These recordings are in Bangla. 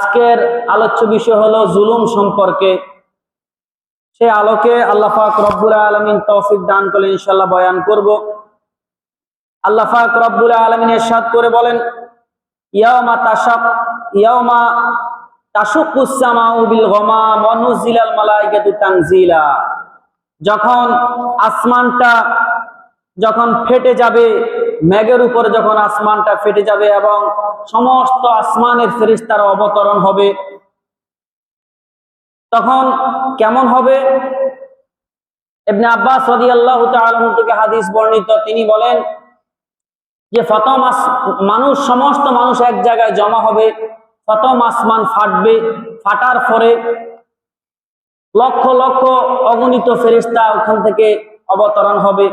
আজকের আলোচ্য বিষয় হলো জুলুম সম্পর্কে। সে আলোকে আল্লাহ পাক রব্বুল আলামিন তৌফিক দান করলে ইনশাআল্লাহ বয়ান করব। আল্লাহ পাক রব্বুল আলামিন ইরশাদ করে বলেন, ইয়াউমা তাশাক্কুস সামাউ বিল গমাম ওয়া নুজিলাল মালায়েকাতু তানজিলা। যখন আসমানটা যখন ফেটে যাবে, মেঘের উপরে যখন আসমানটা ফেটে যাবে এবং সমস্ত আসমানের ফেরেশতারা অবতরণ হবে, তখন কেমন হবে? ইবনে আব্বাস রাদিয়াল্লাহু তাআলা থেকে হাদিস বর্ণিত, তিনি বলেন যে প্রথম সমস্ত মানুষ এক জায়গায় জমা হবে, প্রথম আসমান ফাটবে, ফাটার পরে লক্ষ লক্ষ অগণিত ফেরেশতা ওখান থেকে অবতরণ হবে।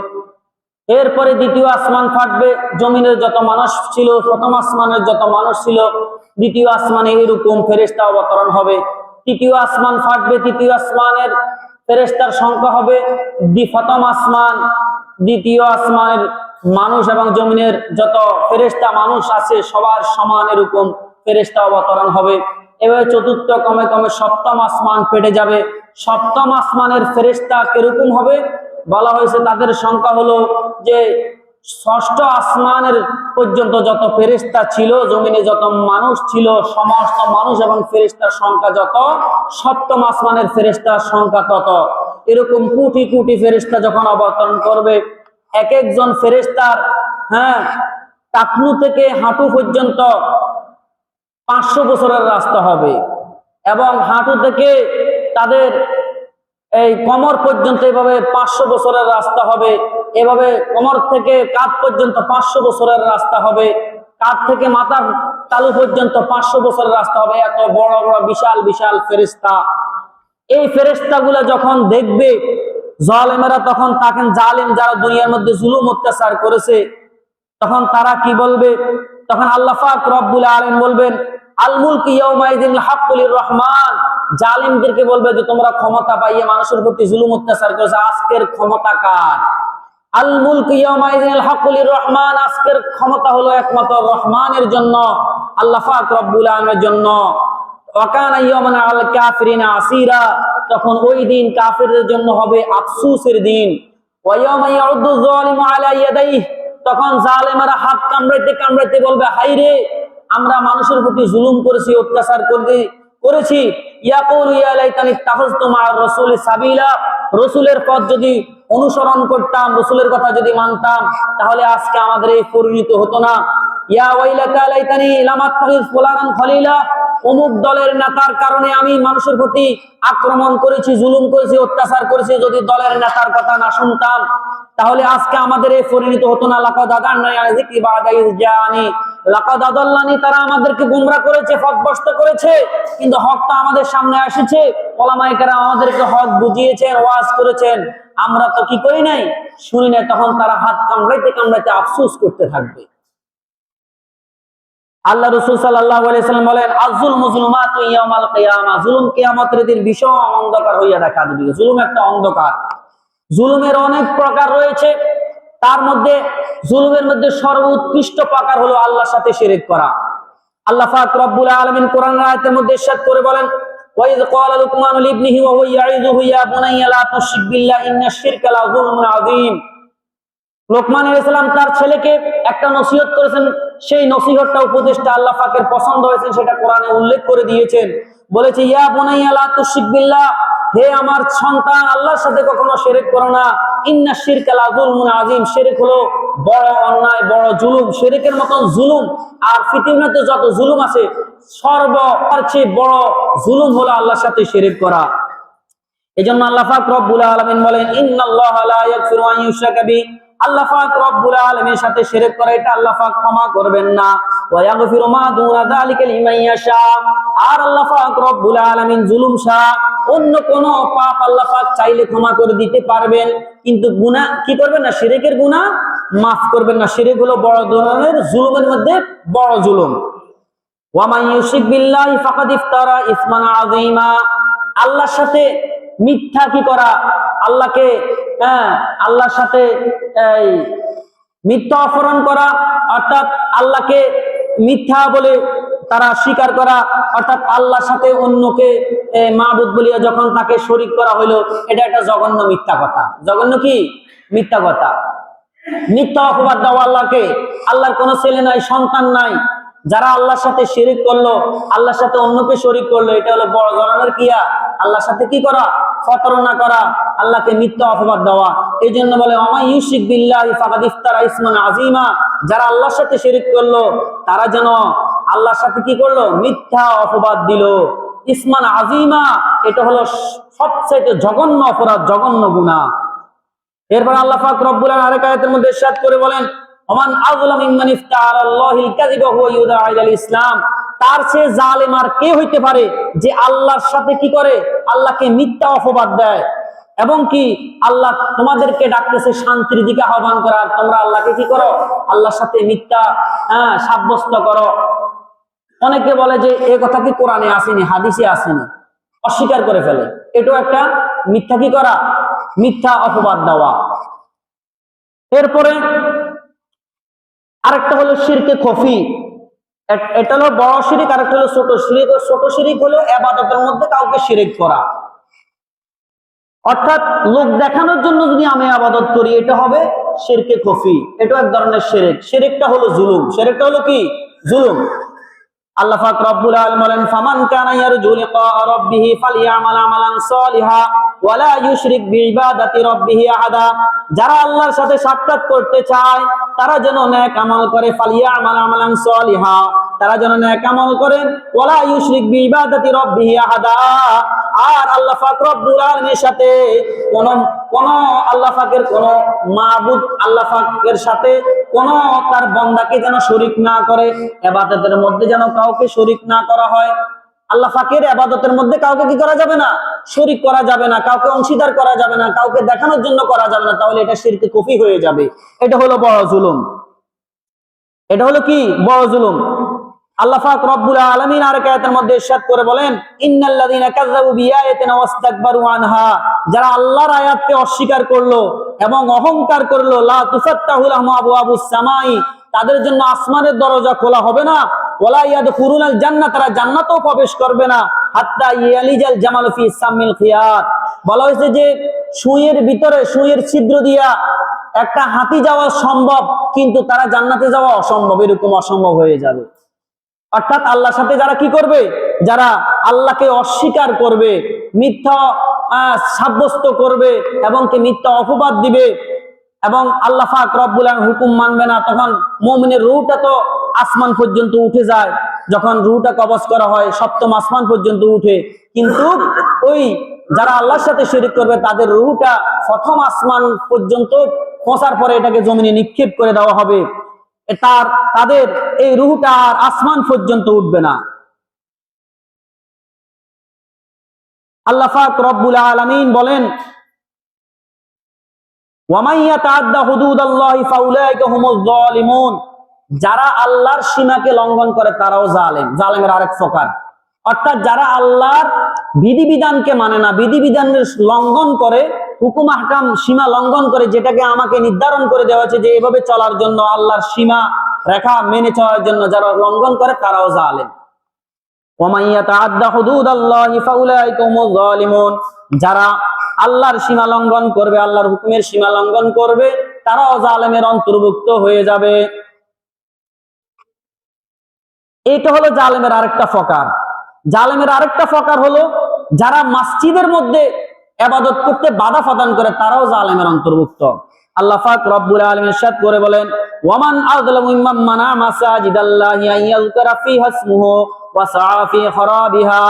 এরপরে দ্বিতীয় আসমান ফাটবে, জমিনের যত মানুষ ছিল, প্রথম আসমানের যত মানুষ ছিল, দ্বিতীয় আসমানে এরকম ফেরেশতা অবতরণ হবে। তৃতীয় আসমান ফাটবে, তৃতীয় আসমানের ফেরেশতার সংখ্যা হবে প্রথম আসমান, দ্বিতীয় আসমানের মানুষ এবং জমিনের যত ফেরেশতা মানুষ আছে সবার সমান এরকম ফেরেশতা অবতরণ হবে। এভাবে চতুর্থ ক্রমে ক্রমে সপ্তম আসমান ফেটে যাবে। সপ্তম আসমানের ফেরেশতা কিরকম হবে বলা হয়েছে, তাদের সংখ্যা হলো যে ষষ্ঠ আসমানের পর্যন্ত যত ফেরেশতা ছিল, জমিনে যত মানুষ ছিল, সমস্ত মানুষ এবং ফেরেশতার সংখ্যা যত, সপ্তম আসমানের ফেরেশতার সংখ্যা তত। এরকম কোটি কোটি ফেরেশতা যখন অবতরণ করবে, এক একজন ফেরেশতার টাকনু থেকে হাঁটু পর্যন্ত 500 বছরের রাস্তা হবে, এবং হাঁটু থেকে তাদের এই কোমর পর্যন্ত এভাবে 500 বছরের রাস্তা হবে। এভাবে কোমর থেকে কাঁধ পর্যন্ত 500 বছরের রাস্তা হবে, কাঁধ থেকে মাথার তালু পর্যন্ত 500 বছরের রাস্তা হবে। এত বড় বড় বিশাল বিশাল ফেরেশতা, এই ফেরেশতাগুলো যখন দেখবে জালেমেরা, তখন তাকে জালেম যারা দুনিয়ার মধ্যে জুলুম অত্যাচার করেছে, তখন তারা কি বলবে? তখন আল্লাহ পাক রব্বুল আলামিন বলবেন, আল মুলকু ইয়াউমাইযিল হাক্কু লির রহমান। জালিমদেরকে বলবে যে তোমরা ক্ষমতা পাইয়ে মানুষের প্রতি জুলুম অত্যাচার করেছো, আজকের ক্ষমতা কার? আল মুলকু ইয়াউমাইযিল হাক্কু লির রহমান। আজকের ক্ষমতা হলো একমাত্র রহমানের জন্য, আল্লাহ পাক রব্বুল আলামিনের জন্য। ওয়া কানা ইয়াওমান আল কাফিরিনা আসীরা। তখন ওই দিন কাফিরদের জন্য হবে আফসোসের দিন। ওয়া ইয়াওমা ইয়াউদ্দু যালিমু আলা ইয়াদাইহি। তখন জালেমেরা হাত কামড়াইতে কামড়াইতে বলবে, হায়রে, আমরা মানুষের প্রতি জুলুম করেছি, অত্যাচার করেছি। ইয়াকুলু ইয়া লাইতানি ইত্তাখাযতু মা'আর রাসূলি সাবিলা। রাসূলের পথ যদি অনুসরণ করতাম, রাসূলের কথা যদি মানতাম, তাহলে আজকে আমাদের এই পরিণত হতো না। ইয়া ওয়াইলাতা লাইতানি লাম আত্তাখিয ফুলানান খলিলা। অমুক দলের নেতার কারণে আমি মানুষের প্রতি আক্রমণ করেছি, জুলুম করেছি, অত্যাচার করেছি। যদি দলের নেতার কথা না শুনতাম, তাহলে আজকে আমাদের এই পরিণত হতো না। লাকাদ আদাল্লানি আন যিকরি বা'দা ইয জাআনি। লাকাদ আদাল্লানি, তারা আমাদেরকে গোমরা করেছে, পথভ্রষ্ট করেছে, কিন্তু হক তো আমাদের সামনে এসেছে। উলামায়ে কেরাম আমাদেরকে হক বুঝিয়েছেন, ওয়াজ করেছেন, আমরা তো কি করি নাই, শুনি নাই। তখন তারা হাত কামড়াইতে কামড়াইতে আফসোস করতে থাকবে। আল্লাহ রাসূল সাল্লাল্লাহু আলাইহি ওয়াসাল্লাম বলেন, আয-যুলমু যুলুমাতু ইয়াউমাল কিয়ামা। জুলুম কিয়ামতের দিন ভীষণ অন্ধকার হইয়া দেখা দিবে। জুলুম একটা অন্ধকার। জুলুমের অনেক প্রকার রয়েছে, তার মধ্যে জুলুমের মধ্যে সর্বোৎকৃষ্ট প্রকার হলো আল্লাহর সাথে শিরক করা। আল্লাহ পাক রব্বুল আলামিন কোরআন আয়াতের মধ্যে ইরশাদ করে বলেন, ওয়া ইয ক্বালা লুকমানু লিবনিহি ওয়া হুয়া ইয়াইযুহু ইয়া বুনাইয়া লা তুশরিক বিল্লাহ ইন্নাশ শিরকা লা যুলমুন আযীম। লোকমান আলাইহিস সালাম তার ছেলেকে একটা নসিহত করেছেন, সেই নসিহতটা, উপদেশটা আল্লাহ পাকের পছন্দ হয়েছে, সেটা কোরআনে উল্লেখ করে দিয়েছেন। বলেছে, ইয়া বুনাইয়া লা তুশরিক বিল্লাহ, হে আমার সন্তান, আল্লাহর সাথে কখনো শিরক করো না। ইন্নাশ শিরকা লা যুলমুন আযীম। শিরক হলো বড় অন্যায়, বড় জুলুম। শিরকের মতন জুলুম আর পৃথিবীতে যত জুলুম আছে, সর্বতার চেয়ে বড় জুলুম হলো আল্লাহর সাথে শিরক করা। এজন্য আল্লাহ পাক রব্বুল আলামিন বলেন, ইন্নাল্লাহা লা ইয়াগফিরু আন ইউশরাকা বিহি। আল্লাহ পাক রব্বুল আলামিনের সাথে শিরক করা, এটা আল্লাহ পাক ক্ষমা করবেন না। ওয়া ইয়াগফিরু মা দুনা যালিকা লিমান ইয়াশা। আর আল্লাহ পাক রব্বুল আলামিন জুলুম ছাড়া অন্য কোন পাপ আল্লাহ পাক চাইলে ক্ষমা করে দিতে পারবেন, কিন্তু গুনাহ কি করবেন না? শিরকের গুনাহ মাফ করবেন না। শিরক হলো বড় ধরনের জুলুমের মধ্যে বড় জুলুম। ওয়া মান ইউশরিক বিল্লাহি ফাকাদ ইফতারা ইসমান আযীমা। আল্লাহর সাথে মিথ্যা কি করা, আল্লাহকে আল্লাহর সাথে মিথ্যা অপহরণ করা, অর্থাৎ আল্লাহকে মিথ্যা বলে তারা স্বীকার করা, অর্থাৎ আল্লাহর সাথে অন্যকে মাবুদ বলিয়া যখন তাকে শরীক করা হইলো, এটা একটা জঘন্য মিথ্যা কথা। জঘন্য কি? মিথ্যা কথা। মিথ্যা অপবাদ দেওয়া আল্লাহকে। আল্লাহর কোনো ছেলে নাই, সন্তান নাই। যারা আল্লাহর সাথে শিরিক করলো, আল্লাহর সাথে অন্যকে শরীক করলো, এটা হলো বড় ধরনের কিয়া, আল্লাহর সাথে কি করা? প্রতারণা করা, আল্লাহকে মিথ্যা অপবাদ দেওয়া। এই জন্য বলে ওয়ামাই ইউশরিক বিল্লাহি ফাকাদ ইফতারা ইসমান আযীমা, যারা আল্লাহর সাথে শিরিক করলো তারা যেন আল্লাহর সাথে কি করলো? মিথ্যা অপবাদ দিল। ইসমান আযীমা, এটা হলো সবচেয়ে জঘন্য অপরাধ, জঘন্য গুনাহ। এরপর আল্লাহ পাক রব্বুল আলামিন আরেক আয়াতের মধ্যে ইরশাদ করে বলেন, ওমান আযলামু মিম্মান ইফতারা আলাল্লাহিল কাযিবা হুয়া ইউদা ইলাল ইসলাম, তার চেয়ে জালেম আর কে হইতে পারে যে আল্লাহর সাথে কি করে? আল্লাহকে মিথ্যা অপবাদ দেয়। এবং কি আল্লাহ তোমাদেরকে ডাকতেছে শান্তির দিকে আহ্বান করার, তোমরা আল্লাহকে কি করো? আল্লাহর সাথে মিথ্যা সাব্যস্ত করো। অনেকে বলে যে এই কথা কি কোরআনে আসেনি, হাদিসে আসেনি, অস্বীকার করে ফেলে। এটাও একটা মিথ্যা কি করা? মিথ্যা অপবাদ দেওয়া। এরপরে আরেকটা হলো শিরকে খফি। এটা হলো বড় শিরিক, আরেকটা হলো ছোট শিরিক। ছোট শিরিক হলো ইবাদতের মধ্যে কাউকে শিরিক করা, অর্থাৎ লোক দেখানোর জন্য যদি আমি ইবাদত করি, এটা হবে শিরকে খফি। এটা এক ধরনের শিরিক। শিরিকটা হলো জুলুম। শিরিকটা হলো কি? জুলুম। আল্লাহ পাক রব্বুল আলামিন বলেন, ফামান কানা ইয়ারজু লিকা রাব্বিহি ফালইয়ামাল আমালান সালিহা ওয়া লা ইউশরিক বিইবাদাতি রাব্বিহি আহাদা, যারা আল্লাহর সাথে সাক্ষাৎ করতে চায় তারা যেন নেক আমল করে। ফালইয়ামাল আমালান সালিহা, তারা যেন নেক আমল করেন। ওয়া লা ইউশরিক বিইবাদাতি রাব্বিহি আহাদা, আর আল্লাহ পাক রব্বুল আলামিনের সাথে কোন আল্লাহ পাকের কোন মাবুদ, আল্লাহ পাকের সাথে কোন তার বান্দাকে যেন শরীক না করে। ইবাদতের মধ্যে যেন কাউকে শরীক না করা হয়। আল্লাহ পাকের ইবাদতের মধ্যে কাউকে কি করা যাবে না? শরীক করা যাবে না, কাউকে অংশীদার করা যাবে না, কাউকে দেখানোর জন্য করা যাবে না, তাহলে এটা শিরকে কুফরি হয়ে যাবে। এটা হলো বড় জুলুম। এটা হলো কি? বড় জুলুম। আল্লাহ পাক রব্বুল আলামিন আরেক আয়াতের মধ্যে ইরশাদ করে বলেন, ইন্নাল্লাযীনা কাযযাবু বিআয়াতিনা ওয়াস্তাকবারু আনহা, যারা আল্লাহর আয়াতকে অস্বীকার করলো এবং অহংকার করলো, লা তুফাত্তাহু লাহুম আবওয়াবুস সামাই, তাদের জন্য আসমানের দরজা খোলা হবে না। ওয়ালা ইয়াদখুলুনাল জান্নাত, তারা জান্নাতেও প্রবেশ করবে না। হাত্তা ইয়ালিজাল জামালু ফি সামিল খিয়াত, বলা হয়েছে যে সুইয়ের ভিতরে, সুইয়ের ছিদ্র দিয়া একটা হাতি যাওয়া সম্ভব, কিন্তু তারা জান্নাতে যাওয়া অসম্ভব। এরকম অসম্ভব হয়ে যাবে। অর্থাৎ আল্লাহর সাথে যারা কি করবে? যারা আল্লাহকে অস্বীকার করবে, মিথ্যা সাব্যস্ত করবে এবং কি মিথ্যা অপবাদ দিবে এবং আল্লাহ পাক রব্বুল আলামিন হুকুম মানবে না, তখন মুমিনের রূহটা তো আসমান পর্যন্ত উঠে যায়। যখন রূহটা কবজ করা হয়, সপ্তম আসমান পর্যন্ত উঠে, কিন্তু ওই যারা আল্লাহর সাথে শিরিক করবে তাদের রূহটা প্রথম আসমান পর্যন্ত পৌঁছার পরে এটাকে জমিনে নিক্ষেপ করে দেওয়া হবে। তাদের এই রূহটা আর আসমান পর্যন্ত উঠবে না। আল্লাহ পাক রব্বুল আলামিন বলেন, ওয়ামান ইয়াতাআদ্দা হুদুদাল্লাহি ফাউলাইকা হুমুয যালিমুন, যারা আল্লাহর সীমাকে লঙ্ঘন করে তারাও জালেম। জালেমের আরেক প্রকার। অর্থাৎ যারা আল্লাহর বিধিবিধানকে মানে না, বিধিবিধানের লঙ্ঘন করে, হুকুম আহকাম সীমা লঙ্ঘন করে, যেটাকে আমাকে নির্ধারণ করে দেওয়া হয়েছে যে এভাবে চলার জন্য, আল্লাহর সীমা রেখা মেনে চলার জন্য যারা লঙ্ঘন করে তারাও জালেম। ওয়ামান ইয়াতাআদ্দা হুদুদাল্লাহি ফাউলাইকা হুমুয যালিমুন, যারা আল্লাহর সীমা লঙ্ঘন করবে, আল্লাহর হুকুমের সীমা লঙ্ঘন করবে, তারাও জালেমের অন্তর্ভুক্ত হয়ে যাবে। এটা হলো জালেমের আরেকটা প্রকার। জালেমের আরেকটা প্রকার হলো যারা মসজিদের মধ্যে ইবাদত করতে বাধা প্রদান করে, তারাও জালেমের অন্তর্ভুক্ত। আল্লাহ পাক রব্বুল আলামিন ইরশাদ করে বলেন, ওয়ামান আযলামু মিম্মান মানা মাসাজিদাল্লাহি আইয়াযকারা ফিহা ইসমুহু ওয়া সাআ ফি খরাবিহা,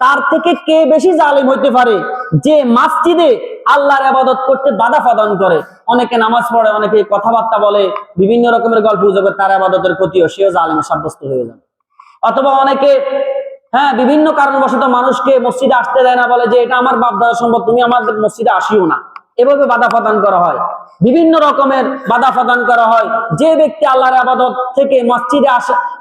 তার থেকে কে বেশি জালেম হইতে পারে যে মসজিদে আল্লাহর ইবাদত করতে বাধা প্রদান করে। অনেকে নামাজ পড়ে, অনেকে কথাবার্তা বলে, বিভিন্ন রকমের গল্প গুজবে তার ইবাদতের ক্ষতিও, সেও জালেম সাব্যস্ত হয়ে যাবে। অথবা অনেকে বিভিন্ন কারণবশত মানুষকে মসজিদে আসতে দেয় না, বলে যে এটা আমার বাপ দাদা সম্পদ, তুমি আমাদের মসজিদে আসিও না। এভাবে বাধা প্রদান করা হয়, বিভিন্ন রকমের বাধা প্রদান করা হয়। যে ব্যক্তি আল্লাহর ইবাদত থেকে মসজিদে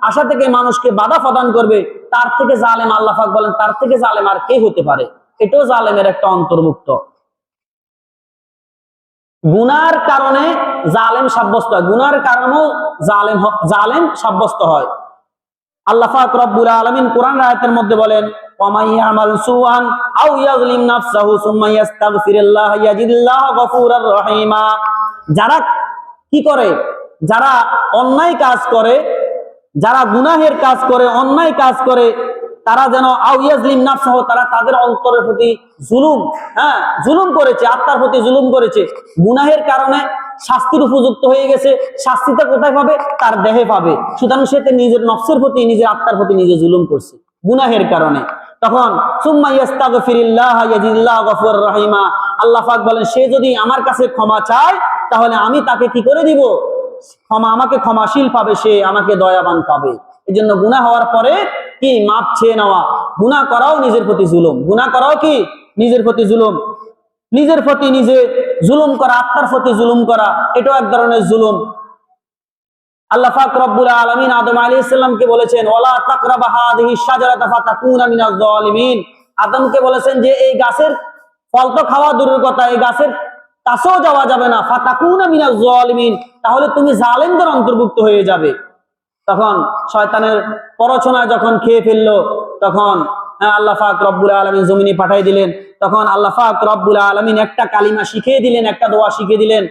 আসা থেকে মানুষকে বাধা প্রদান করবে, তার থেকে জালেম, আল্লাহ পাক বলেন, তার থেকে জালেম আর কে হতে পারে? এটাও জালেমের একটা অন্তর্ভুক্ত। গুনার কারণে জালেম সাব্যস্ত হয়, গুনার কারণেও জালেম সাব্যস্ত হয়। আল্লাহ পাক রব্বুল আলামিন কোরআন আয়াতের মধ্যে বলেন, ওয়ামাই ইয়ামাল সুআন আও ইয়াযলিম নাফসাহু সুম্মা ইস্তাগফিরুল্লাহ ইয়াজিদুল্লাহ গফুরার রহিমা। যারা কি করে, যারা অন্যায় কাজ করে, যারা গুনাহের কাজ করে, অন্যায় কাজ করে, তারা যেন আও ইয়াজলিম নাফসাহু, তারা তাদের অন্তরের প্রতি জুলুম, জুলুম করেছে, আত্মার প্রতি জুলুম করেছে, গুনাহের কারণে শাস্তির উপযুক্ত হয়ে গেছে। শাস্তিটা কোথায় পাবে? তার দেহে পাবে। সুতরাং সে নিজের নফসের প্রতি, নিজের আত্মার প্রতি নিজে জুলুম করছে গুনাহের কারণে। তখন সুম্মা ইস্তাগফিরুল্লাহ ইয়াজিদুল্লাহ গফুরার রহিমা, আল্লাহ পাক বলেন, সে যদি আমার কাছে ক্ষমা চায় তাহলে আমি তাকে কি করে দিব? ক্ষমা, আমাকে ক্ষমাশীল পাবে, সে আমাকে দয়াবান পাবে। এই জন্য গুনাহ হওয়ার পরে কি মাপ চেয়ে নেওয়া। গুনাহ করাও নিজের প্রতি জুলুম, গুনাহ করাও কি নিজের প্রতি জুলুম, নিজের প্রতি নিজে জুলুম করা, আত্মার প্রতি জুলুম করা, এটাও এক ধরনের জুলুম। আল্লাহ পাক রব্বুল আলামিন আদম আলাইহিস সালামকে বলেছেন, ওয়ালা তাকরাবা হাযিহি শাজারাতা ফাতাকুনা মিনাজ জালিমিন। আদমকে বলেছেন যে এই গাছের ফল তো খাওয়া দূরের কথা, এই গাছের কাছেও যাওয়া যাবে না, ফাতাকুনা মিনাজ জালিমিন, তাহলে তুমি জালেমদের অন্তর্ভুক্ত হয়ে যাবে। তখন শয়তানের প্ররোচনায় যখন খেয়ে ফেললো, তখন আল্লাহ পাক রব্বুল আলামিন জমিনে পাঠিয়ে দিলেন। তখন আল্লাহ পাক রব্বুল আলামিন একটা কালিমা শিখিয়ে দিলেন, একটা দোয়া শিখিয়ে দিলেন,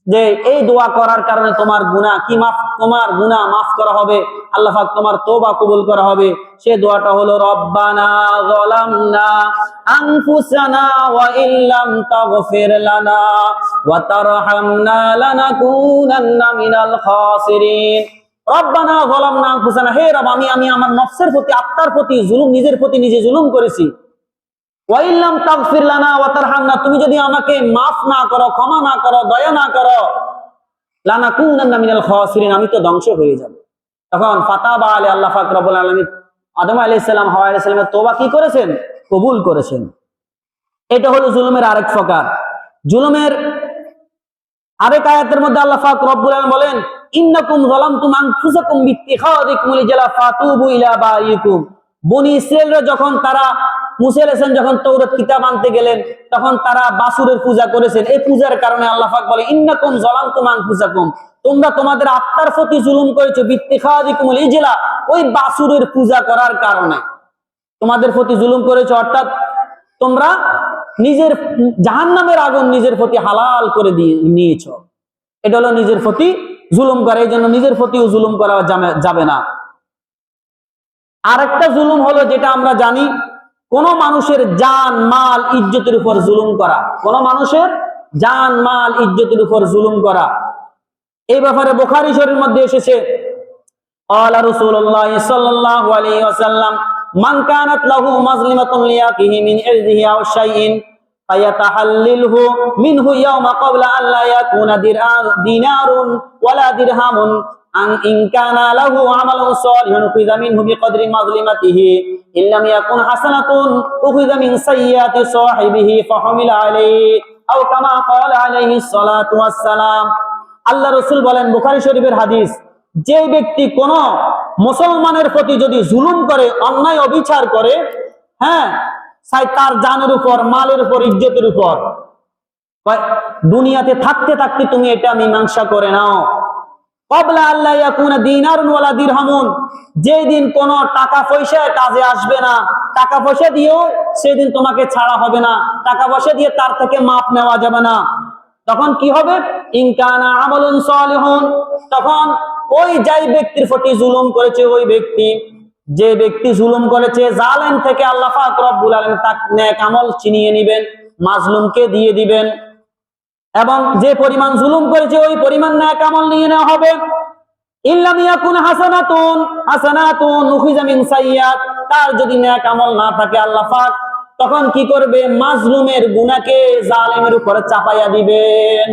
যে এই দোয়া করার কারণে তোমার গুনাহ কি মাফ, তোমার গুনাহ মাফ করা হবে, আল্লাহ পাক তোমার তওবা কবুল করা হবে। সে দোয়াটা হলো, রব্বানা যালামনা আনফুসানা ওয়া ইল্লাম তাগফির লানা ওয়া তারহামনা লানাকুনান্না মিনাল খাসিরিন। রব্বানা যালামনা আনফুসানা, হে রব, আমি আমার নফসের প্রতি, আত্মার প্রতি জুলুম, নিজের প্রতি নিজে জুলুম করেছি। ওয়া ইল্লাম তাগফির লানা ওয়া তারহামনা, তুমি যদি আমাকে মাফ না করো, ক্ষমা না করো, দয়া না করো, লানাকুনান্না মিনাল খাসিরিন, আমি তো ধ্বংস হয়ে যাব। তখন ফাতাবা আলাইহি, আল্লাহ পাক রব্বুল আলামিন আদম আলাইহিস সালাম, হাওয়া আলাইহিস সালামের তওবা কি করেছেন? কবুল করেছেন। এটা হলো জুলুমের আরেক প্রকার। জুলুমের আরেক আয়াতের মধ্যে আল্লাহ পাক রব্বুল আলামিন বলেন, ইন্নাকুম যালামতুম আনফুসাকুম বিত্তিখাযিকুমুল ইজলা ফাতুবু ইলা বারিকুম। বনি ইসরাঈলরা যখন তারা মুসা আলাইহিস সালাম যখন তাওরাত কিতাব আনতে গেলেন, তখন তারা বাসুরের পূজা করেছেন। এই পূজার কারণে আল্লাহ পাক বলে, ইন্নাকুম যালামতুম আনফুসাকুম, তোমরা তোমাদের আত্মার প্রতি জুলুম করেছো, বিত্তিখাযিকুমুল ইজলা, ওই বাসুরের পূজা করার কারণে তোমাদের প্রতি জুলুম করেছো। অর্থাৎ তোমরা নিজের জাহান্নামের আগুন নিজের প্রতি হালাল করে নিয়েছো। এটা হলো নিজের প্রতি জুলুম করা। এই জন্য নিজের প্রতিও জুলুম করা যাবে না। আরেকটা জুলুম হলো, যেটা আমরা জানি, কোন মানুষের জান মাল ইজ্জতের উপর জুলুম করা, কোন মানুষের জান মাল ইজ্জতের উপর জুলুম করা। এই ব্যাপারে বুখারী শরীফের মধ্যে এসেছে, ক্বালা রাসূলুল্লাহ সাল্লাল্লাহু আলাইহি ওয়াসাল্লাম, মান কানাত লাহু মাজলিমাতুন লিয়াকিহি মিন ইরদিহি আও শাইইন ফায়াতাহাল্লিলহু মিনহু ইয়াওমা ক্বাবলা আন লা ইয়াকুনা দিনারুন ওয়ালা দিরহামুন আন ইন কানা লাহু আমালুন সালিহুন উখিযা মিনহু বিকদরি মাজলিমাতিহি ইল্লাম ইয়াকুন হাসানাতুন উখিযা মিন সাইয়্যাতি সাহিবিহি ফাহুমিলা আলাইহি আও কামা ক্বালা আলাইহিস সালাতু ওয়াস সালাম। আল্লাহ রাসূল বলেন, বুখারী শরীফের হাদিস, যে ব্যক্তি কোন মুসলমানের প্রতি যদি জুলুম করে, অন্যায় অবিচার করে, তার জানের উপর, মালের উপর, ইজ্জতের উপর, দুনিয়াতে থাকতে থাকতে তুমি এটা মীমাংসা করে নাও। ক্বাবলা আল্লা ইয়াকুনা দিনারুন ওয়ালা দিরহামুন, যেদিন কোন টাকা পয়সা কাজে আসবে না, টাকা পয়সা দিয়েও সেদিন তোমাকে ছাড়া হবে না, টাকা পয়সা দিয়ে তার থেকে মাপ নেওয়া যাবে না। তখন কি হবে? ইন কানা আমালুন সালিহুন, তখন ওই যাই ব্যক্তির প্রতি জুলুম করেছে, ওই ব্যক্তি, যে ব্যক্তি জুলুম করেছে, জালেম থেকে আল্লাহ পাক রব্বুল আলামিন তার নেক আমল ছিনিয়ে নেবেন, মাজলুমকে দিয়ে দিবেন, এবং যে পরিমাণ জুলুম করেছে ওই পরিমাণ নেক আমল নিয়ে নেওয়া হবে। ইল্লাম ইয়াকুন হাসানাতুন উখিযা মিন সাইয়্যাত, তার যদি নেক আমল না থাকে, আল্লাহ পাক তখন কি করবে? মাজলুমের গুনাহকে জালেমের উপর চাপাইয়া দিবেন,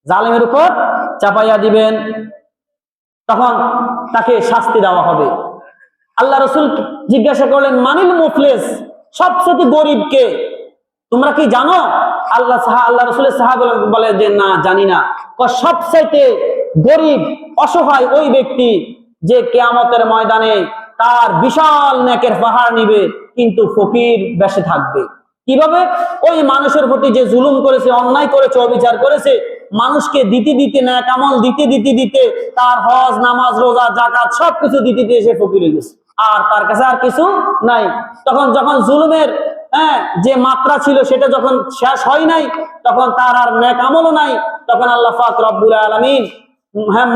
জালেমের উপর চাপাইয়া দিবেন, তখন তাকে শাস্তি দেওয়া হবে। আল্লাহ রাসূল জিজ্ঞাসা করলেন, মানিল মুফলিস, সবচেয়ে গরিব কে? তোমরা কি জানো? আল্লাহ রাসূলের সাহাবা বলে যে না, জানি না। সবচেয়ে গরিব অসহায় ওই ব্যক্তি যে কিয়ামতের ময়দানে তার বিশাল নেকের পাহাড় নিবে, কিন্তু ফকির বেশে থাকবে। কিভাবে? ওই মানুষের প্রতি যে জুলুম করেছে, অন্যায় করেছে, অবিচার করেছে, মানুষকে দিতে দিতে ন্যাক আমল দিতে দিতে দিতে তার হজ নামাজ রোজা যাকাত সবকিছু দিতে দিয়ে সে ফকির হয়ে গেছে, আর তার কাছে আর কিছু নাই। তখন যখন জুলুমের যে মাত্রা ছিল সেটা যখন শেষ হয় নাই, তখন তার আর ন্যাক আমলও নাই, তখন আল্লাহ পাক রব্বুল আলামিন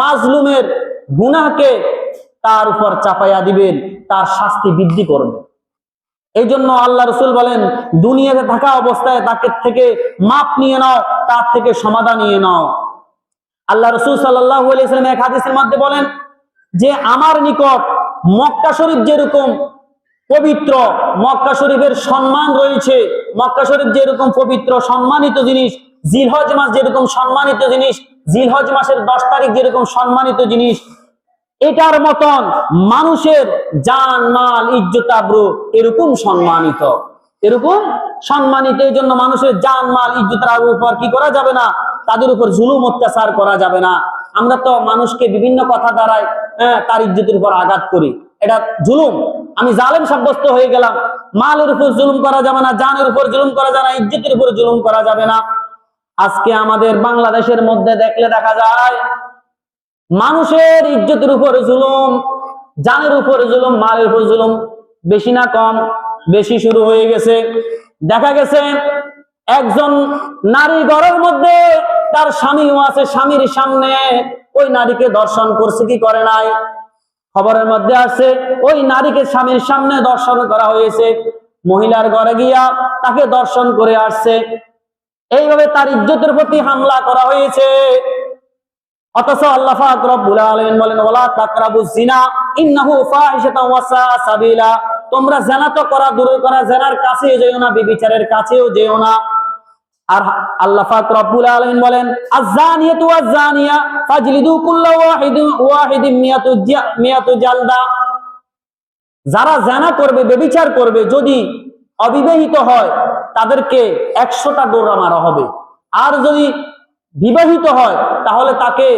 মাজলুমের গুনাহকে তার উপর চাপাইয়া দিবেন, তার শাস্তি বৃদ্ধি করবেন। এই জন্য আল্লাহ রসুল বলেন, দুনিয়াতে থাকা অবস্থায় তাকে থেকে মাপ নিয়ে নাও, তার থেকে সমাধান নিয়ে নাও। আল্লাহ রসুল সাল্লাল্লাহু আলাইহি ওয়াসাল্লাম এক হাদিসের মধ্যে বলেন যে আমার নিকট মক্কা শরীফ যেরকম পবিত্র, মক্কা শরীফের সম্মান রয়েছে, মক্কা শরীফ যেরকম পবিত্র সম্মানিত জিনিস, জিলহজ মাস যেরকম সম্মানিত জিনিস, জিলহজ মাসের 10 তারিখ যেরকম সম্মানিত জিনিস, এটার মতন মানুষের জান মাল ইজ্জত আবরু এরকম সম্মানিত, এরকম সম্মানিত। এই জন্য মানুষের জান মাল ইজ্জত আবরুর উপর কি করা যাবে না, তাদের উপর জুলুম অত্যাচার করা যাবে না। আমরা তো মানুষকে বিভিন্ন কথা দ্বারায় তার ইজ্জতের উপর আঘাত করি, এটা জুলুম, আমি জালেম সাব্যস্ত হয়ে গেলাম। মালের উপর জুলুম করা যাবে না, জানের উপর জুলুম করা যাবে না, ইজ্জতের উপর জুলুম করা যাবে না। আজকে আমাদের বাংলাদেশের মধ্যে দেখলে দেখা যায় মানুষের ইজ্জতের উপর জুলুম, জানের উপর জুলুম, মালের উপর জুলুম বেশি না কম, বেশি শুরু হয়ে গেছে। দেখা গেছে একজন নারী ঘরের মধ্যে তার স্বামীও আছে, স্বামীর সামনে ওই নারীকে দর্শন করছে কি করে নাই, খবরের মধ্যে আসছে ওই নারীকে স্বামীর সামনে দর্শন করা হয়েছে, মহিলার ঘরে গিয়া তাকে দর্শন করে আসছে, এইভাবে তার ইজ্জতের প্রতি হামলা করা হয়েছে। অথচ আল্লাহ পাক রব্বুল আলামিন বলেন, ওয়ালা তাকরাবুজ জিনা ইন্নাহু ফাহিশাতুন ওয়া সাআ সাবিলা, তোমরা জিনা তো করা দূর করা, জিনার কাছেও যেও না, ব্যভিচারের কাছেও যেও না। আর আল্লাহ পাক রব্বুল আলামিন বলেন, আয-যানিয়াতু ওয়াজ-যানিয়া ফাজলিদু কুল্লা ওয়াহিদিন মিয়াতু জালদা, যারা জিনা করবে, ব্যভিচার করবে, যদি অবিবাহিত হয় তাদেরকে 100টা ডোরা মারা হবে, আর যদি বিবাহিত হয় তাহলে তাকে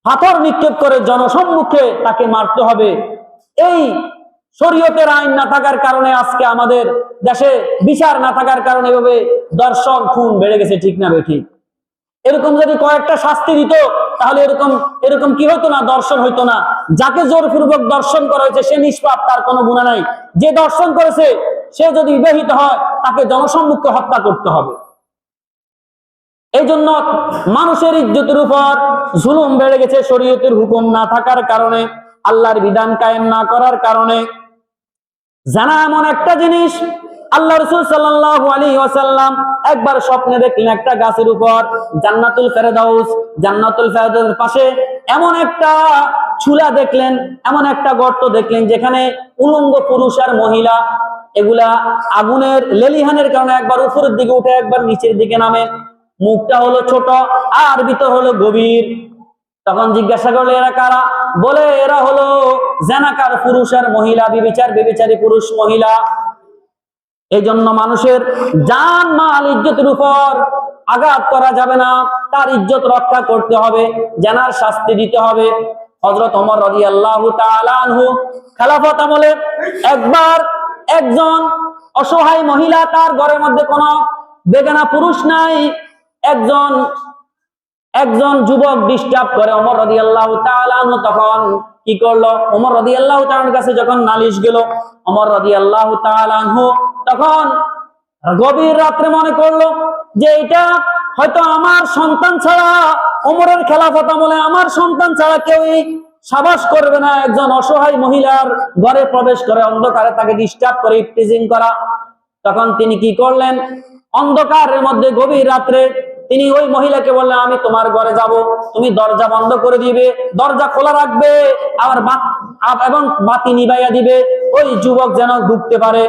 পাথর নিক্ষেপ করে জনসম্মুখে তাকে মারতে হবে। এই শরীয়তের আইন না থাকার কারণে আজকে আমাদের দেশে বিচার না থাকার কারণে এভাবে দর্শন খুন বেড়ে গেছে, ঠিক না বেঠিক? এরকম যদি কয়েকটা শাস্তি দিত তাহলে এরকম কি হতো না, দর্শন হইতো না। যাকে জোরপূর্বক দর্শন করা হয়েছে সে নিষ্পাপ, তার কোনো গুনাহ নাই। যে দর্শন করেছে সে যদি বিবাহিত হয় তাকে জনসম্মুখে হত্যা করতে হবে। এই জন্য মানুষের ইজ্জতের উপর জুলুম বেড়ে গেছে শরীয়তের হুকুম না থাকার কারণে, আল্লাহর বিধান কায়েম না করার কারণে। জানা এমন একটা জিনিস, আল্লাহ রাসূল সাল্লাল্লাহু আলাইহি ওয়াসাল্লাম একবার স্বপ্নে দেখলেন একটা গাছের উপর জান্নাতুল ফেরদাউস, জান্নাতুল ফেরদাউসের পাশে এমন একটা চুলা দেখলেন, এমন একটা গর্ত দেখলেন যেখানে উলঙ্গ পুরুষ আর মহিলা এগুলা আগুনের লেলিহানের কারণে একবার উপরের দিকে উঠে একবার নিচের দিকে নামে, মুখটা হলো ছোট আর ভিতর হলো গভীর। তখন জিজ্ঞাসা করলে এরা কারা? বলে এরা হলো জানাকার পুরুষ আর মহিলা, ব্যভিচারী পুরুষ মহিলা। এই জন্য মানুষের জান মাল ইজ্জতের উপর আঘাত করা যাবে না, তার ইজ্জত রক্ষা করতে হবে, জানার শাস্তি দিতে হবে। হযরত ওমর রাদিয়াল্লাহু তাআলা আনহু খেলাফত আমলে একবার একজন অসহায় মহিলা, তার ঘরের মধ্যে কোনো বেগানা পুরুষ নাই, একজন যুবক ডিস্টার্ব করে ওমর রাদিয়াল্লাহু তাআলা আনহু। তখন কি করলো? ওমর রাদিয়াল্লাহু তাআলার কাছে যখন নালিশ গেল, ওমর রাদিয়াল্লাহু তাআলা আনহু তখন গভীর রাত্রে মনে করলো যে এটা হয়তো আমার সন্তান ছাড়া, ওমরের খেলাফত আমলে আমার সন্তান ছাড়া কেউই সাবাস করবে না একজন অসহায় মহিলার ঘরে প্রবেশ করে অন্ধকারে তাকে ডিস্টার্ব করে, ইফটিজিং করা। তখন তিনি কি করলেন? অন্ধকারের মধ্যে গভীর রাত্রে তিনি ওই মহিলাকে বললেন, আমি তোমার ঘরে যাব, তুমি দরজা বন্ধ করে দিবে, দরজা খোলা রাখবে, আবার এবং বাতি নিভাইয়া দিবে, ওই যুবক যেন ঢুকতে পারে।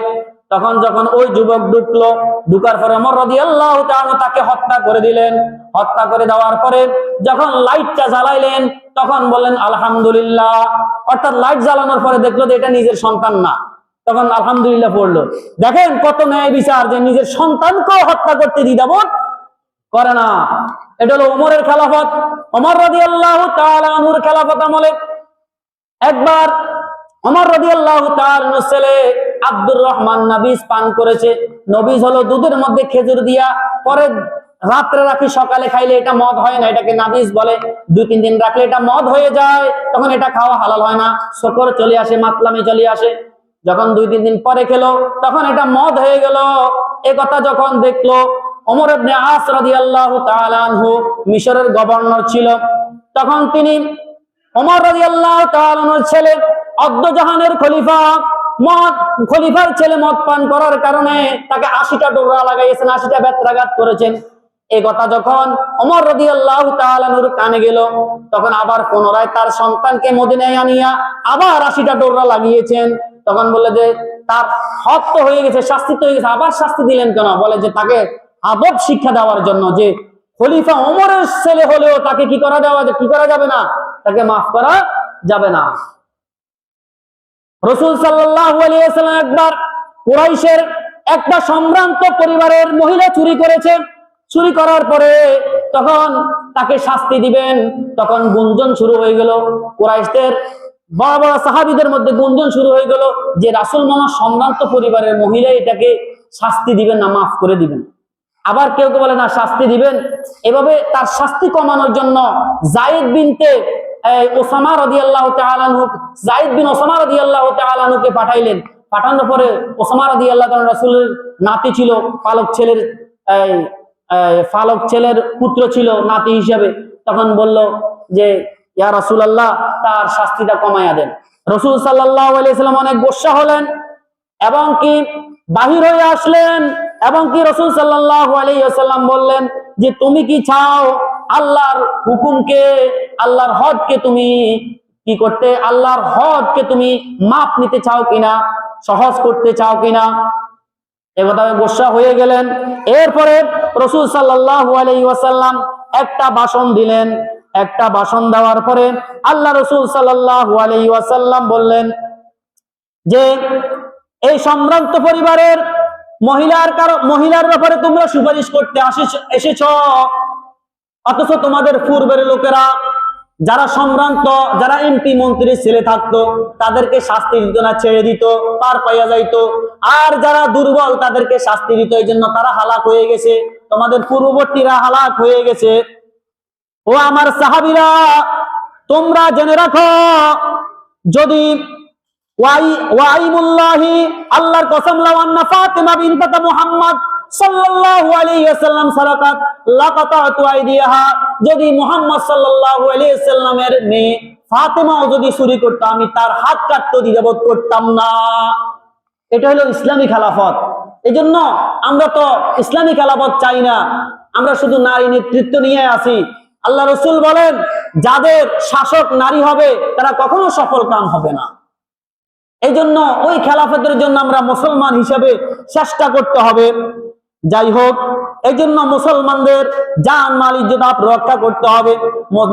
তখন যখন ওই যুবক ঢুকলো, ঢুকার পরে ওমর রাদিয়াল্লাহু তাআলা তাকে হত্যা করে দিলেন। হত্যা করে দেওয়ার পরে যখন লাইটটা জ্বালাইলেন তখন বললেন আলহামদুলিল্লাহ, অর্থাৎ লাইট জ্বালানোর পরে দেখলো যে এটা নিজের সন্তান না, তখন আলহামদুলিল্লাহ পড়লো। দেখেন কত ন্যায় বিচার, যে নিজের সন্তানকেও হত্যা করতে দ্বিধাবোধ করে না। এটা হলো ওমরের খেলাফত। ওমর রাদিয়াল্লাহু তাআলা আনহুর খেলাফত আমলে একবার ওমর রাদিয়াল্লাহু তাআলা আনহুর ছেলে আব্দুর রহমান নবীজ পান করেছে। নবীজ হলো দুধের মধ্যে খেজুর দিয়া, পরে রাত্রে রাখি সকালে খাইলে এটা মদ হয় না, এটাকে নাবিজ বলে। 2-3 দিন রাখলে এটা মদ হয়ে যায়, তখন এটা খাওয়া হালাল হয় না, শকর চলে আসে, মাতলামি চলে আসে। যখন 2-3 দিন পরে খেলো তখন এটা মদ হয়ে গেল। এ কথা যখন দেখলো ওমর ইবনে আস রাদিয়াল্লাহু তাআলা আনহু, মিশরের গভর্নর ছিল, তখন তিনি ওমর রাদিয়াল্লাহু তাআলা আনহুর ছেলে, অদ্দজাহানের খলিফার ছেলে মদ পান করার কারণে তাকে 80টা ডোরা লাগাইয়েছেন, 80টা বেত্রাঘাত করেছেন। এই কথা যখন ওমর রাদিয়াল্লাহু তাআলা আনহুর কানে গেল, তখন আবার পুনরায় তার সন্তানকে মদিনায় আনিয়া আবার 80টা ডোরা লাগিয়েছেন। তখন বলে যে তার হক তো হয়ে গেছে, শাস্তি তো হয়ে গেছে, আবার শাস্তি দিলেন কেন? বলে যে তাকে আদব শিক্ষা দেওয়ার জন্য, যে খলিফা ওমরের ছেলে হলেও তাকে কি করা যাবে না, তাকে মাফ করা যাবে না। রাসূল সাল্লাল্লাহু আলাইহি ওয়াসাল্লাম একবার কুরাইশের একটা সম্ভ্রান্ত পরিবারের মহিলা চুরি করেছে। চুরি করার পরে তখন তাকে শাস্তি দিবেন, তখন গুঞ্জন শুরু হয়ে গেল। কুরাইশদের বড় বড় সাহাবীদের মধ্যে গুঞ্জন শুরু হয়ে গেল যে রাসূল মামা সম্ভ্রান্ত পরিবারের মহিলা, এটাকে শাস্তি দিবেন না, মাফ করে দিবেন। আবার কেউ কেউ বলে না, শাস্তি দিবেন। এভাবে তার শাস্তি কমানোর জন্য যায়েদ বিন ওসামা রাদিয়াল্লাহু তাআলা আনহু, যায়েদ বিন ওসামা রাদিয়াল্লাহু তাআলা আনহুকে পাঠাইলেন। পাঠানোর পরে ওসামা রাদিয়াল্লাহু তাআলা রাসূলের নাতি ছিল, পালক ছেলের পুত্র ছিল নাতি হিসাবে। তখন বলল যে ইয়া রাসূলুল্লাহ, তার শাস্তিটা কমায়া দেন। রাসূল সাল্লাল্লাহু আলাইহি ওয়াসাল্লাম অনেক গোসা হলেন এবং কি বাহির হয়ে আসলেন, এবং কি রাসূল সাল্লাল্লাহু আলাইহি ওয়াসাল্লাম বললেন যে তুমি কি চাও আল্লাহর হুকুমকে, আল্লাহর হদকে তুমি কি করতে, আল্লাহর হদকে তুমি মাপ নিতে চাও কিনা, সহজ করতে চাও কিনা? একথা গোসা হয়ে গেলেন। এরপরে রাসূল সাল্লাল্লাহু আলাইহি ওয়াসাল্লাম একটা ভাষণ দিলেন। একটা ভাষণ দেওয়ার পরে আল্লাহ রাসূল সাল্লাল্লাহু আলাইহি ওয়াসাল্লাম বললেন যে এই সম্ভ্রান্ত পরিবারের মহিলার ব্যাপারে তোমরা সুপারিশ করতে এসেছ, অথচ তোমাদের পূর্বের লোকেরা যারা সম্ভ্রান্ত, যারা এমপি মন্ত্রীর ছেলে থাকতো, তাদেরকে শাস্তি দিত না, ছেড়ে দিত, পার পাইয়া যাইতো। আর যারা দুর্বল তাদেরকে শাস্তি দিত, এই জন্য তারা হালাক হয়ে গেছে, তোমাদের পূর্ববর্তীরা হালাক হয়ে গেছে। ও আমার সাহাবীরা, তোমরা জেনে রাখো, যদি ওয়াইমুল্লাহি, আল্লাহর কসম, লাউ আন্না ফাতিমা বিনত মুহাম্মদ সাল্লাল্লাহু আলাইহি ওয়াসাল্লাম সারাকাত লাকাতাতু আইদিয়াহা, যদি মুহাম্মদ সাল্লাল্লাহু আলাইহি ওয়াসাল্লামের মেয়ে ফাতিমাও যদি চুরি করত, আমি তার হাত কাটতে দ্বিধাবোধ করতাম না। এটা হলো ইসলামী খেলাফত। এজন্য আমরা তো ইসলামী খেলাফত চাই না, আমরা শুধু নারী নেতৃত্ব নিয়ে আসি। আল্লাহ রাসূল বলেন, যাদের শাসক নারী হবে তারা কখনো সফল কাম হবে না। এই জন্য ওই খেলাফতের জন্য আমরা মুসলমান হিসেবে চেষ্টা করতে হবে। যাই হোক, এই জন্য মুসলমানদের জান মাল ইজ্জত রক্ষা করতে হবে।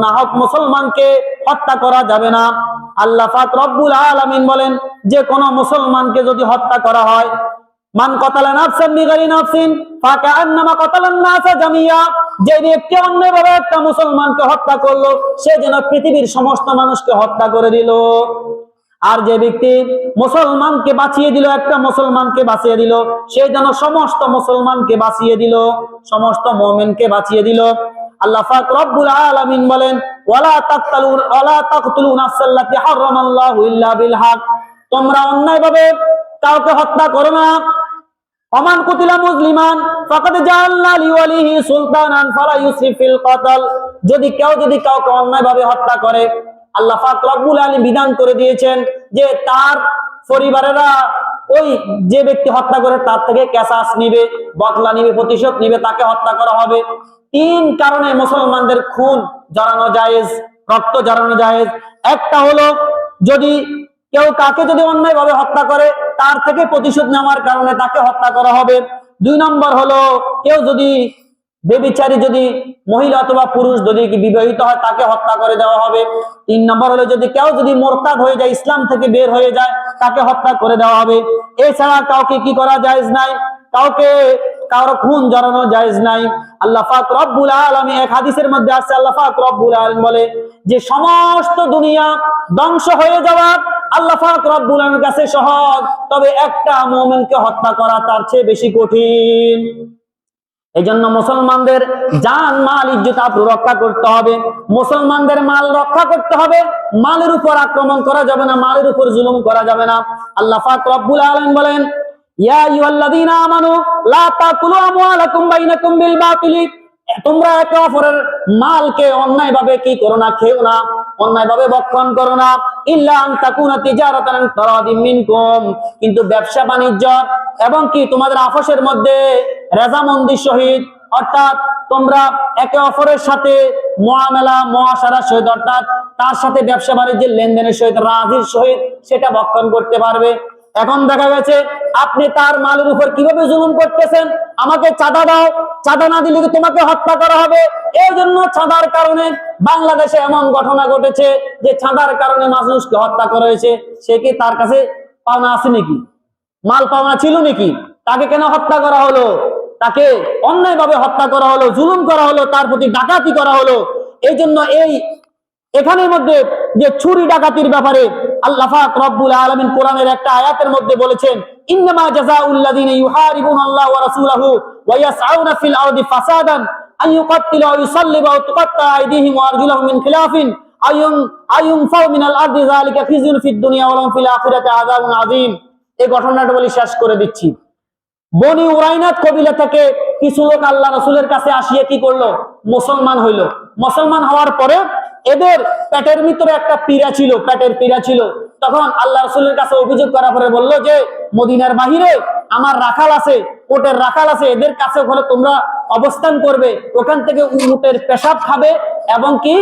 না হোক মুসলমানকে হত্যা করা যাবে না। আল্লাহ পাক রব্বুল আলামিন বলেন, যে কোন মুসলমানকে যদি হত্যা করা হয়, মান কতালা নাফসান বিগাইরি নাফসিন ফাকান্নামা কতালান নাসা জামিয়া, যে ব্যক্তি অন্যায়ভাবে একটা মুসলমানকে হত্যা করলো, সে যেন পৃথিবীর সমস্ত মানুষকে হত্যা করে দিল। আর যে ব্যক্তি মুসলমানকে বাঁচিয়ে দিল, একটা মুসলমানকে বাঁচিয়ে দিল, সে যেন সমস্ত মুসলমানকে বাঁচিয়ে দিল, সমস্ত মুমিনকে বাঁচিয়ে দিল। আল্লাহ পাক রব্বুল আলামিন বলেন, ওয়ালা তাকতুলু নাফসাল্লাতী হারামাল্লাহু ইল্লা বিল হক, তোমরা অন্যায়ভাবে কাউকে হত্যা করো না। ওমান কুতিলা মুসলিমান ফাকাদ জাআলনা লিওয়ালিহি সুলতানান ফালা ইউসরিফ ফিল কতল, যদি কাউকে অন্যায়ভাবে হত্যা করে, আল্লাহ পাক রব্বুল আলামিন বিধান করে দিয়েছেন যে তার পরিবারেরা ওই যে ব্যক্তি হত্যা করে তার থেকে কেসাস নিবে, বদলা নিবে, প্রতিশোধ নিবে, তাকে হত্যা করা হবে। 3 কারণে মুসলমানদের খুন জড়ানো জায়েজ, রক্ত জড়ানো জায়েজ। একটা হলো যদি কেউ কাকে যদি অন্যায়ভাবে হত্যা করে, তার থেকে প্রতিশোধ নেওয়ার কারণে তাকে হত্যা করা হবে। 2 নম্বর হলো কেউ যদি বেবিচারী, যদি মহিলা অথবা পুরুষ যদি বিবাহিত হয়, তাকে হত্যা করে দেওয়া হবে। 3 নম্বর হলো যদি কেউ যদি মুরতাদ হয়ে যায়, ইসলাম থেকে বের হয়ে যায়, তাকে হত্যা করে দেওয়া হবে। এছাড়া কাউকে কি করা জায়েজ নাই, কারো খুন জড়ানো জায়েজ নাই। আল্লাহ পাক রব্বুল আলামিন এক হাদিসের মধ্যে আছে, আল্লাহ পাক রব্বুল আলামিন বলে যে সমস্ত দুনিয়া ধ্বংস হয়ে যাওয়া আল্লাহ পাক রব্বুল আলামিনের কাছে সহজ, তবে একটা মুমিনকে হত্যা করা তার চেয়ে বেশি কঠিন। এই জন্য মুসলমানদের জান মাল ইজ্জত আবরু রক্ষা করতে হবে, মুসলমানদের মাল রক্ষা করতে হবে, মালের উপর আক্রমণ করা যাবে না, মালের উপর জুলুম করা যাবে না। আল্লাহ পাক রব্বুল আলামিন বলেন, ইয়া আইয়ুহাল্লাযীনা আমানু লা তাকুলু আমওয়ালাকুম বাইনাকুম বিল বাতিল, তোমরা একে অপরের মালকে অন্যায়ভাবে কি করো না, খেও না, অন্যায়ভাবে ভক্ষণ করো না, ইল্লা আন তাকুনা তিজারাতান আন তারাদিম মিনকুম, কিন্তু ব্যবসা বাণিজ্য এবং কি তোমাদের আপসের মধ্যে রেজামন্দির সহিত, অর্থাৎ তোমরা একে অপরের সাথে মুআমালা মুআশারার সহিত, অর্থাৎ তার সাথে ব্যবসা বাণিজ্যের লেনদেনের সহিত রাজির সহিত সেটা ভক্ষণ করতে পারবে। এখন দেখা গেছে আপনি তার মালের উপর কিভাবে জুলুম করতেছেন, আমাকে চাঁদা দাও, চাঁদা না দিলে তোমাকে হত্যা করা হবে। এই জন্য চাঁদার কারণে বাংলাদেশে এমন ঘটনা ঘটেছে যে চাঁদার কারণে মানুষকে হত্যা করা হয়েছে। সে কি তার কাছে পাওনা আছে নাকি? মাল পাওনা ছিল নাকি? তাকে কেন হত্যা করা হলো? তাকে অন্যায়ভাবে হত্যা করা হলো, জুলুম করা হলো, তার প্রতি ডাকাতি করা হলো। এই জন্য এখানের মধ্যে যে চুরি ডাকাতির ব্যাপারে আল্লাহ পাক রব্বুল আলামিন কোরআনের একটা আয়াতের মধ্যে বলেছেন, ইন্নামা জাযাউল লাযিনা ইউহারিবুনাল্লাহ ওয়া রাসূলাহু ওয়া ইয়াসআউনা ফিল আরদি ফাসাদান আন ইউকাত্তিলু ওয়া ইউসাল্লিবু ওয়া তুকাত্তা আইদিহিম ওয়া আরজুলুহুম মিন খিলাফিন আইয়ুনফাউ মিনাল আরদি যালিকা খিজুন ফিদ দুনিয়া ওয়া লাহুম ফিল আখিরাতি আযাবুন আযীম। এই ঘটনাটা বলি শেষ করে দিচ্ছি। বনি উরাইনাত কবিলা থেকে কিছু লোক আল্লাহ রাসূলের কাছে আসিয়ে কি করলো? মুসলমান হইল। মুসলমান হওয়ার পরে এদের পেটের ভিতরে একটা পীড়া ছিল, পেটের পীড়া ছিল। তখন আল্লাহ রাসূলের কাছে অভিযোগ করার পরে বললো যে মদিনার বাহিরে আমার রাখাল আছে, উটের রাখাল আছে, এদের কাছে হলে তোমরা অবস্থান করবে, ওখান থেকে উটের পেশাব খাবে এবং কি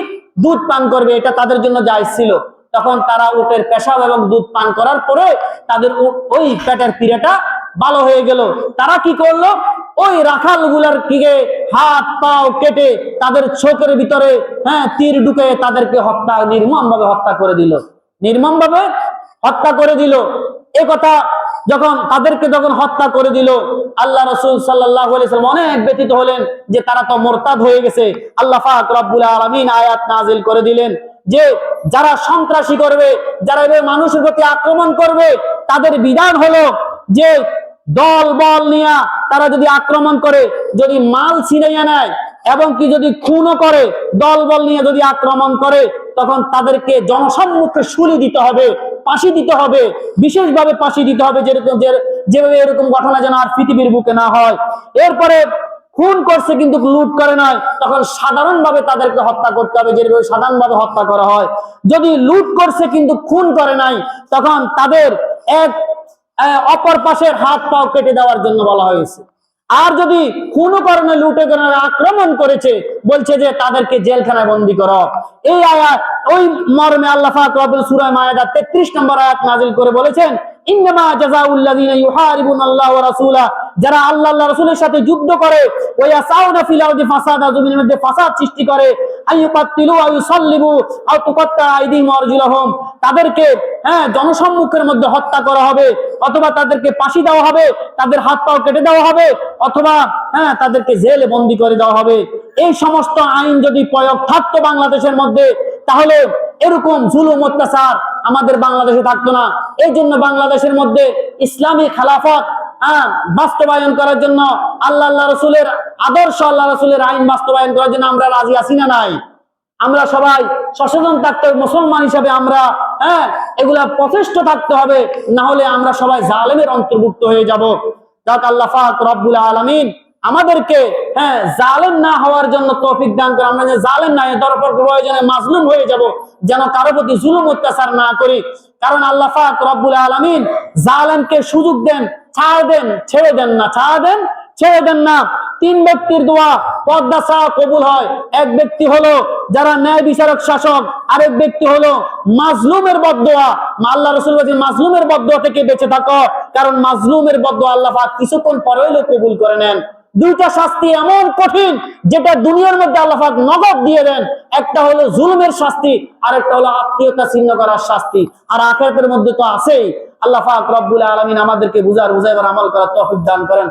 দুধ পান করবে, এটা তাদের জন্য জায়েজ ছিল। তখন তারা উটের পেশাব এবং দুধ পান করার পরে তাদের ওই পেটের পীড়াটা ভালো হয়ে গেল। তারা কি করলো? ওই রাখাল গুলার দিকে হাত পাও কেটে তাদের চোখের ভিতরে তীর ঢুকে তাদেরকে নির্মম ভাবে হত্যা করে দিল, নির্মম ভাবে হত্যা করে দিল। এ কথা তাদেরকে যখন হত্যা করে দিল, আল্লাহ রাসূল সাল্লাল্লাহু আলাইহি ওয়াসাল্লাম অনেক ব্যথিত হলেন যে তারা তো মুরতাদ হয়ে গেছে। আল্লাহ পাক রব্বুল আলামিন আয়াত নাযিল করে দিলেন যে যারা সন্ত্রাসী করবে, যারা মানুষের প্রতি আক্রমণ করবে, তাদের বিধান হলো যে দল বল নিয়ে তারা যদি আক্রমণ করে, যদি মাল ছিনাইয়া নেয় এবং কি যদি খুনও করে, দল বল নিয়ে যদি আক্রমণ করে, তখন তাদেরকে জনসম্মুখে শুলি দিতে হবে, ফাঁসি দিতে হবে, বিশেষভাবে ফাঁসি দিতে হবে, যেভাবে এরকম ঘটনা যেন আর পৃথিবীর বুকে না হয়। এরপরে খুন করছে কিন্তু লুট করে নয়, তখন সাধারণভাবে তাদেরকে হত্যা করতে হবে, যেভাবে সাধারণভাবে হত্যা করা হয়। যদি লুট করছে কিন্তু খুন করে নাই, তখন তাদের অপর পাশের হাত পাও কেটে দেওয়ার জন্য বলা হয়েছে। আর যদি খুনও কারণে লুটে কারণে আক্রমণ করেছে, বলছে যে তাদেরকে জেলখানায় বন্দী করো। এই আয়াত ওই মর্মে আল্লাহ পাক রব্বুল সূরা মায়েদা 33 নম্বর আয়াত নাযিল করে বলেছেন, ইন্নামা জাযাউল লাযিনা ইউহারিবুনাল্লাহ ওয়া রাসূলা, যারা আল্লাহ রাসূলের সাথে যুদ্ধ করে, ওয়া ইয়াসাউনা ফিল আরদি ফাসাদা, জমিনের মধ্যে ফাসাদ সৃষ্টি করে, আইয়ুকাত্তিলু ওয়া ইউসাল্লিবু আও তুকাত্তা আইদিহিম ওয়া আরজুলুহুম, তাদেরকে জনসম্মুখের মধ্যে হত্যা করা হবে, অথবা তাদেরকে ফাঁসি দেওয়া হবে, তাদের হাত পাও কেটে দেওয়া হবে, অথবা তাদেরকে জেলে বন্দী করে দেওয়া হবে। এই সমস্ত আইন যদি প্রয়োগ থাকতো বাংলাদেশের মধ্যে, তাহলে এরকম জুলুম অত্যাচার আমাদের বাংলাদেশে থাকতো না। এই জন্য বাংলাদেশের মধ্যে ইসলামী খেলাফত বাস্তবায়ন করার জন্য আল্লাহ রাসূলের আদর্শ, আল্লাহ রাসূলের আইন বাস্তবায়ন করার জন্য আমরা রাজি আছি না নাই? আমরা সবাই সচেতন থাকতে হবে, মুসলমান হিসাবে আমরা এগুলা প্রচেষ্ট থাকতে হবে, না হলে আমরা সবাই জালেমের অন্তর্ভুক্ত হয়ে যাব। যাক আল্লাহ পাক রব্বুল আলামিন আমাদেরকে জালেম না হওয়ার জন্য তৌফিক দান করে, আমরা যে জালেম না, এর উপর প্রয়োজনে মাজলুম হয়ে যাব, যেন কারো প্রতি জুলুম অত্যাচার না করি। কারণ আল্লাহ পাক রব্বুল আলামিন জালেমকে সুযোগ দেন, ছাড় দেন, ছেড়ে দেন না, ছাড় দেন, ছেড়ে দেন না। তিন ব্যক্তির দোয়া পর্দা ছাড়া কবুল হয়। এক ব্যক্তি হলো যারা ন্যায় বিচারক শাসক, আরেক ব্যক্তি হলো মাজলুমের বদদোয়া। আল্লাহ রাসূল বলেছেন মাজলুমের বদদোয়া থেকে বেঁচে থাকো, কারণ মাজলুমের বদদোয়া আল্লাহ পাক কিছুক্ষণ পরে হলেও কবুল করে নেন। দুইটা শাস্তি এমন কঠিন যেটা দুনিয়ার মধ্যে আল্লাহ পাক নগদ দিয়ে দেন। একটা হলো জুলুমের শাস্তি, আর একটা হলো আত্মীয়তা ছিন্ন করার শাস্তি, আর আখিরাতের মধ্যে তো আছেই। আল্লাহ পাক রব্বুল আলামিন আমাদেরকে বুঝাইবার আমল করার তৌফিক দান করেন।